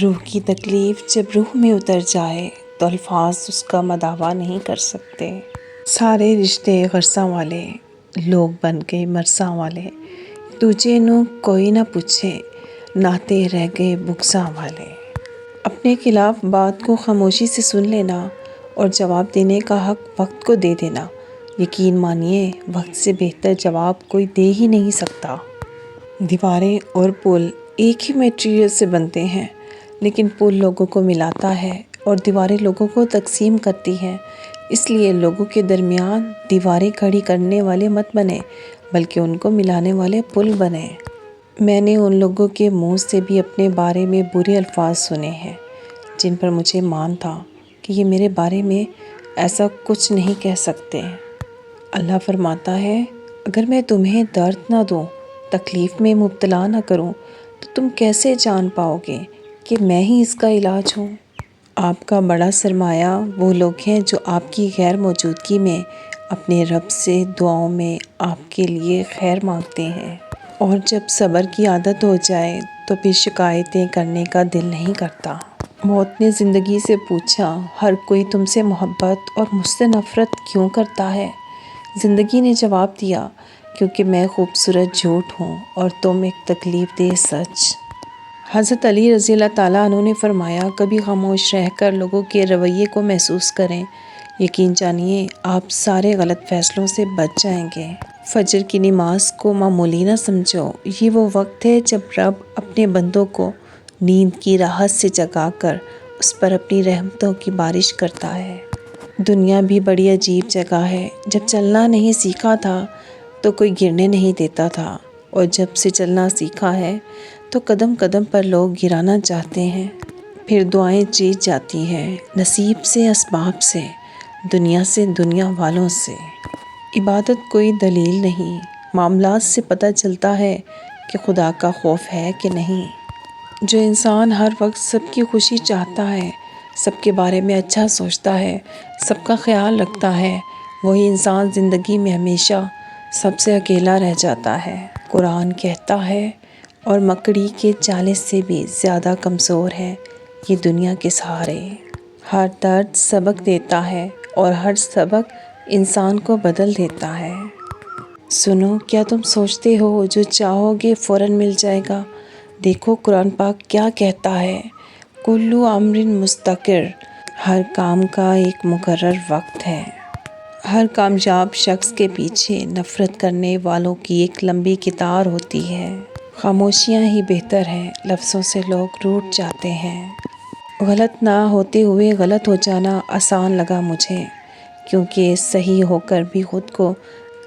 روح کی تکلیف جب روح میں اتر جائے تو الفاظ اس کا مداوا نہیں کر سکتے۔ سارے رشتے غرساں والے لوگ بن گئے مرساں والے، تجھے نو کوئی نہ پوچھے ناتے رہ گئے بغضاں والے۔ اپنے خلاف بات کو خاموشی سے سن لینا اور جواب دینے کا حق وقت کو دے دینا۔ یقین مانیے وقت سے بہتر جواب کوئی دے ہی نہیں سکتا۔ دیواریں اور پل ایک ہی میٹیریل سے بنتے ہیں، لیکن پل لوگوں کو ملاتا ہے اور دیواریں لوگوں کو تقسیم کرتی ہیں۔ اس لیے لوگوں کے درمیان دیواریں کھڑی کرنے والے مت بنے، بلکہ ان کو ملانے والے پل بنے۔ میں نے ان لوگوں کے منہ سے بھی اپنے بارے میں برے الفاظ سنے ہیں جن پر مجھے مان تھا کہ یہ میرے بارے میں ایسا کچھ نہیں کہہ سکتے۔ اللہ فرماتا ہے، اگر میں تمہیں درد نہ دوں، تکلیف میں مبتلا نہ کروں تو تم کیسے جان پاؤ گے کہ میں ہی اس کا علاج ہوں؟ آپ کا بڑا سرمایہ وہ لوگ ہیں جو آپ کی غیر موجودگی میں اپنے رب سے دعاؤں میں آپ کے لیے خیر مانگتے ہیں، اور جب صبر کی عادت ہو جائے تو پھر شکایتیں کرنے کا دل نہیں کرتا۔ موت نے زندگی سے پوچھا، ہر کوئی تم سے محبت اور مجھ سے نفرت کیوں کرتا ہے؟ زندگی نے جواب دیا، کیونکہ میں خوبصورت جھوٹ ہوں اور تم ایک تکلیف دہ سچ۔ حضرت علی رضی اللہ تعالیٰ عنہ نے فرمایا، کبھی خاموش رہ کر لوگوں کے رویے کو محسوس کریں، یقین جانیے آپ سارے غلط فیصلوں سے بچ جائیں گے۔ فجر کی نماز کو معمولی نہ سمجھو، یہ وہ وقت ہے جب رب اپنے بندوں کو نیند کی راحت سے جگا کر اس پر اپنی رحمتوں کی بارش کرتا ہے۔ دنیا بھی بڑی عجیب جگہ ہے۔ جب چلنا نہیں سیکھا تھا تو کوئی گرنے نہیں دیتا تھا، اور جب سے چلنا سیکھا ہے تو قدم قدم پر لوگ گرانا چاہتے ہیں۔ پھر دعائیں جیت جاتی ہیں، نصیب سے، اسباب سے، دنیا سے، دنیا والوں سے۔ عبادت کوئی دلیل نہیں، معاملات سے پتہ چلتا ہے کہ خدا کا خوف ہے کہ نہیں۔ جو انسان ہر وقت سب کی خوشی چاہتا ہے، سب کے بارے میں اچھا سوچتا ہے، سب کا خیال رکھتا ہے، وہی انسان زندگی میں ہمیشہ سب سے اکیلا رہ جاتا ہے۔ قرآن کہتا ہے، اور مکڑی کے جالے سے بھی زیادہ کمزور ہے یہ دنیا کے سہارے۔ ہر درد سبق دیتا ہے اور ہر سبق انسان کو بدل دیتا ہے۔ سنو، کیا تم سوچتے ہو جو چاہو گے فوراً مل جائے گا؟ دیکھو قرآن پاک کیا کہتا ہے، کلُّ امرٍ مستقر، ہر کام کا ایک مقرر وقت ہے۔ ہر کامیاب شخص کے پیچھے نفرت کرنے والوں کی ایک لمبی قطار ہوتی ہے۔ خاموشیاں ہی بہتر ہیں، لفظوں سے لوگ روٹھ جاتے ہیں۔ غلط نہ ہوتے ہوئے غلط ہو جانا آسان لگا مجھے، کیونکہ صحیح ہو کر بھی خود کو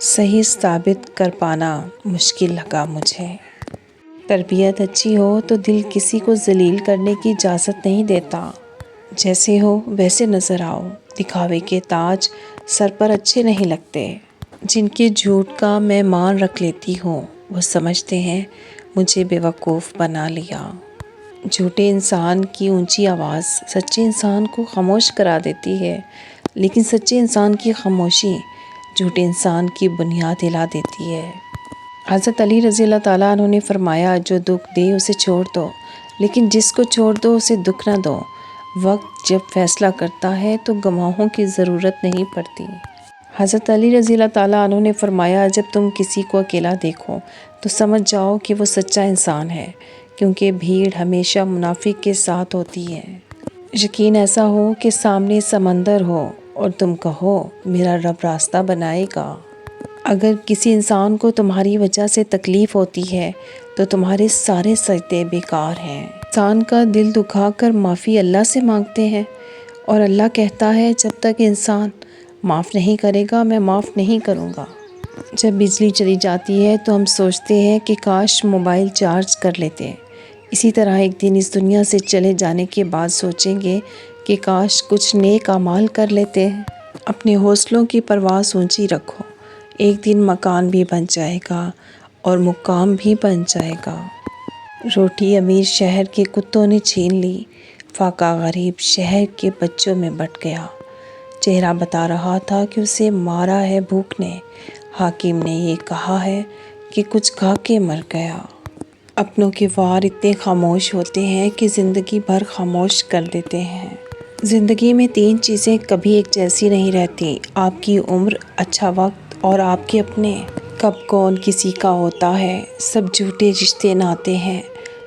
صحیح ثابت کر پانا مشکل لگا مجھے۔ تربیت اچھی ہو تو دل کسی کو ذلیل کرنے کی اجازت نہیں دیتا۔ جیسے ہو ویسے نظر آؤ، دکھاوے کے تاج سر پر اچھے نہیں لگتے۔ جن کے جھوٹ کا میں مان رکھ لیتی ہوں وہ سمجھتے ہیں مجھے بے وقوف بنا لیا۔ جھوٹے انسان کی اونچی آواز سچے انسان کو خاموش کرا دیتی ہے، لیکن سچے انسان کی خاموشی جھوٹے انسان کی بنیاد ہلا دیتی ہے۔ حضرت علی رضی اللہ تعالیٰ عنہ نے فرمایا، جو دکھ دے اسے چھوڑ دو، لیکن جس کو چھوڑ دو اسے دکھ نہ دو۔ وقت جب فیصلہ کرتا ہے تو گواہوں کی ضرورت نہیں پڑتی۔ حضرت علی رضی اللہ تعالیٰ عنہ نے فرمایا، جب تم کسی کو اکیلا دیکھو تو سمجھ جاؤ کہ وہ سچا انسان ہے، کیونکہ بھیڑ ہمیشہ منافق کے ساتھ ہوتی ہے۔ یقین ایسا ہو کہ سامنے سمندر ہو اور تم کہو میرا رب راستہ بنائے گا۔ اگر کسی انسان کو تمہاری وجہ سے تکلیف ہوتی ہے تو تمہارے سارے سجدے بیکار ہیں۔ انسان کا دل دکھا کر معافی اللہ سے مانگتے ہیں، اور اللہ کہتا ہے جب تک انسان معاف نہیں کرے گا میں معاف نہیں کروں گا۔ جب بجلی چلی جاتی ہے تو ہم سوچتے ہیں کہ کاش موبائل چارج کر لیتے۔ اسی طرح ایک دن اس دنیا سے چلے جانے کے بعد سوچیں گے کہ کاش کچھ نیک اعمال کر لیتے۔ اپنے حوصلوں کی پرواز اونچی رکھو، ایک دن مکان بھی بن جائے گا اور مقام بھی بن جائے گا۔ روٹی امیر شہر کے کتوں نے چھین لی، فاقہ غریب شہر کے بچوں میں بٹ گیا۔ چہرہ بتا رہا تھا کہ اسے مارا ہے بھوک نے، حاکم نے یہ کہا ہے کہ کچھ کھا کے مر گیا۔ اپنوں کے وار اتنے خاموش ہوتے ہیں کہ زندگی بھر خاموش کر دیتے ہیں۔ زندگی میں 3 چیزیں کبھی ایک جیسی نہیں رہتی، آپ کی عمر، اچھا وقت اور آپ کے اپنے۔ کب کون کسی کا ہوتا ہے، سب جھوٹے رشتے ناتے ہیں،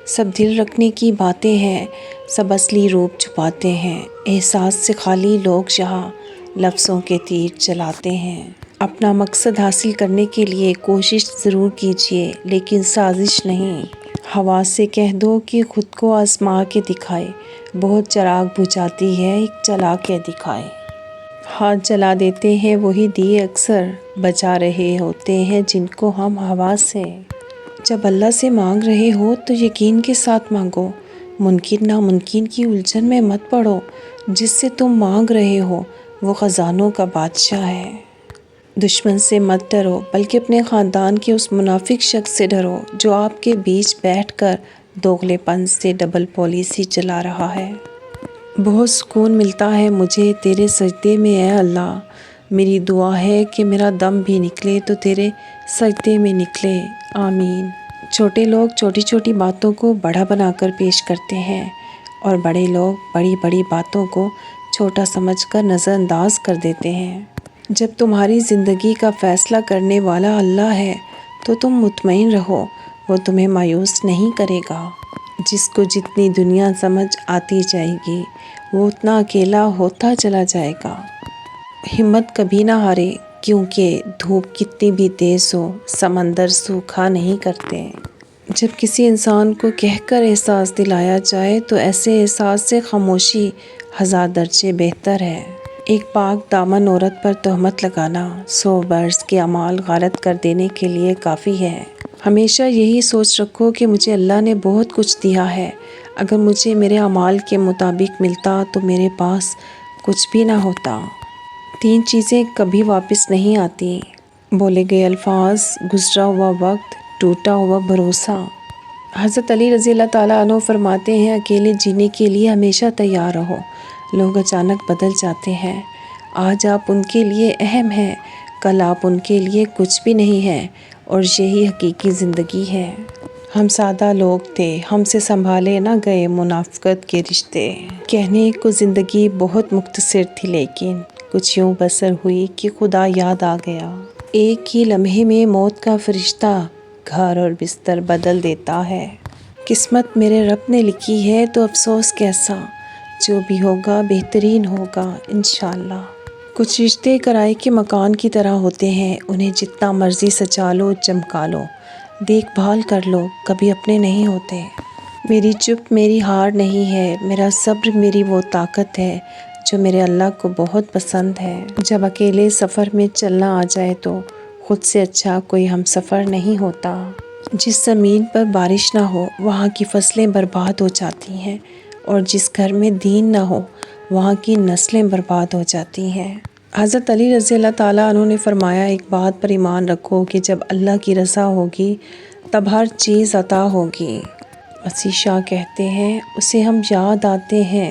سب دل رکھنے کی باتیں ہیں، سب اصلی روپ چھپاتے ہیں۔ احساس سے خالی لوگ یہاں لفظوں کے تیر چلاتے ہیں۔ اپنا مقصد حاصل کرنے کے لیے کوشش ضرور کیجیے لیکن سازش نہیں۔ ہوا سے کہہ دو کہ خود کو آزما کے دکھائے، بہت چراغ بجھاتی ہے ایک جلا کے دکھائے۔ ہاتھ جلا دیتے ہیں وہی دیے اکثر، بجھا رہے ہوتے ہیں جن کو ہم ہوا سے۔ جب اللہ سے مانگ رہے ہو تو یقین کے ساتھ مانگو، ممکن ناممکن کی الجھن میں مت پڑو۔ جس سے تم مانگ رہے ہو وہ خزانوں کا بادشاہ ہے۔ دشمن سے مت ڈرو بلکہ اپنے خاندان کے اس منافق شخص سے ڈرو جو آپ کے بیچ بیٹھ کر دوغلے پن سے ڈبل پالیسی چلا رہا ہے۔ بہت سکون ملتا ہے مجھے تیرے سجدے میں اے اللہ، میری دعا ہے کہ میرا دم بھی نکلے تو تیرے سجدے میں نکلے، آمین۔ چھوٹے لوگ چھوٹی چھوٹی باتوں کو بڑا بنا کر پیش کرتے ہیں اور بڑے لوگ بڑی بڑی باتوں کو چھوٹا سمجھ کر نظر انداز کر دیتے ہیں۔ جب تمہاری زندگی کا فیصلہ کرنے والا اللہ ہے تو تم مطمئن رہو، وہ تمہیں مایوس نہیں کرے گا۔ جس کو جتنی دنیا سمجھ آتی جائے گی وہ اتنا اکیلا ہوتا چلا جائے گا۔ ہمت کبھی نہ ہارے، کیونکہ دھوپ کتنی بھی تیز ہو سمندر سوکھا نہیں کرتے۔ جب کسی انسان کو کہہ کر احساس دلایا جائے تو ایسے احساس سے خاموشی 1000 درجے بہتر ہے۔ ایک پاک دامن عورت پر تہمت لگانا 100 برس کے اعمال غارت کر دینے کے لیے کافی ہے۔ ہمیشہ یہی سوچ رکھو کہ مجھے اللہ نے بہت کچھ دیا ہے، اگر مجھے میرے اعمال کے مطابق ملتا تو میرے پاس کچھ بھی نہ ہوتا۔ 3 چیزیں کبھی واپس نہیں آتی، بولے گئے الفاظ، گزرا ہوا وقت، ٹوٹا ہوا بھروسہ۔ حضرت علی رضی اللہ تعالیٰ عنہ فرماتے ہیں اکیلے جینے کے لیے ہمیشہ تیار رہو، لوگ اچانک بدل جاتے ہیں، آج آپ ان کے لیے اہم ہیں، کل آپ ان کے لیے کچھ بھی نہیں ہیں، اور یہی حقیقی زندگی ہے۔ ہم سادہ لوگ تھے، ہم سے سنبھالے نہ گئے منافقت کے رشتے۔ کہنے کو زندگی بہت مختصر تھی لیکن کچھ یوں بسر ہوئی کہ خدا یاد آ گیا۔ ایک ہی لمحے میں موت کا فرشتہ گھر اور بستر بدل دیتا ہے۔ قسمت میرے رب نے لکھی ہے تو افسوس کیسا، جو بھی ہوگا بہترین ہوگا انشاءاللہ۔ کچھ رشتے کرائے کے مکان کی طرح ہوتے ہیں، انہیں جتنا مرضی سجا لو چمکا لو، دیکھ بھال کر لو، کبھی اپنے نہیں ہوتے۔ میری چپ میری ہار نہیں ہے، میرا صبر میری وہ طاقت ہے جو میرے اللہ کو بہت پسند ہے۔ جب اکیلے سفر میں چلنا آ جائے تو خود سے اچھا کوئی ہم سفر نہیں ہوتا۔ جس زمین پر بارش نہ ہو وہاں کی فصلیں برباد ہو جاتی ہیں، اور جس گھر میں دین نہ ہو وہاں کی نسلیں برباد ہو جاتی ہیں۔ حضرت علی رضی اللہ تعالیٰ عنہ نے فرمایا ایک بات پر ایمان رکھو کہ جب اللہ کی رضا ہوگی تب ہر چیز عطا ہوگی۔ مسیح شاہ کہتے ہیں اسے ہم یاد آتے ہیں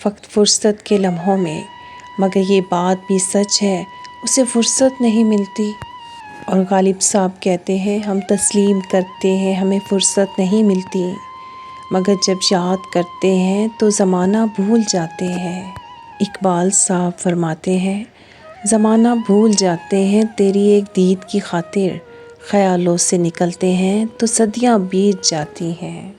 فقط فرصت کے لمحوں میں، مگر یہ بات بھی سچ ہے اسے فرصت نہیں ملتی۔ اور غالب صاحب کہتے ہیں ہم تسلیم کرتے ہیں ہمیں فرصت نہیں ملتی، مگر جب یاد کرتے ہیں تو زمانہ بھول جاتے ہیں۔ اقبال صاحب فرماتے ہیں زمانہ بھول جاتے ہیں تیری ایک دید کی خاطر، خیالوں سے نکلتے ہیں تو صدیاں بیت جاتی ہیں۔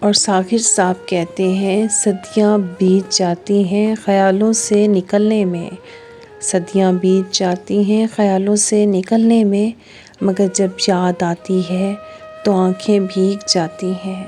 اور ساغر صاحب کہتے ہیں صدیاں بیت جاتی ہیں خیالوں سے نکلنے میں، صدیاں بیت جاتی ہیں خیالوں سے نکلنے میں، مگر جب یاد آتی ہے تو آنکھیں بھیگ جاتی ہیں۔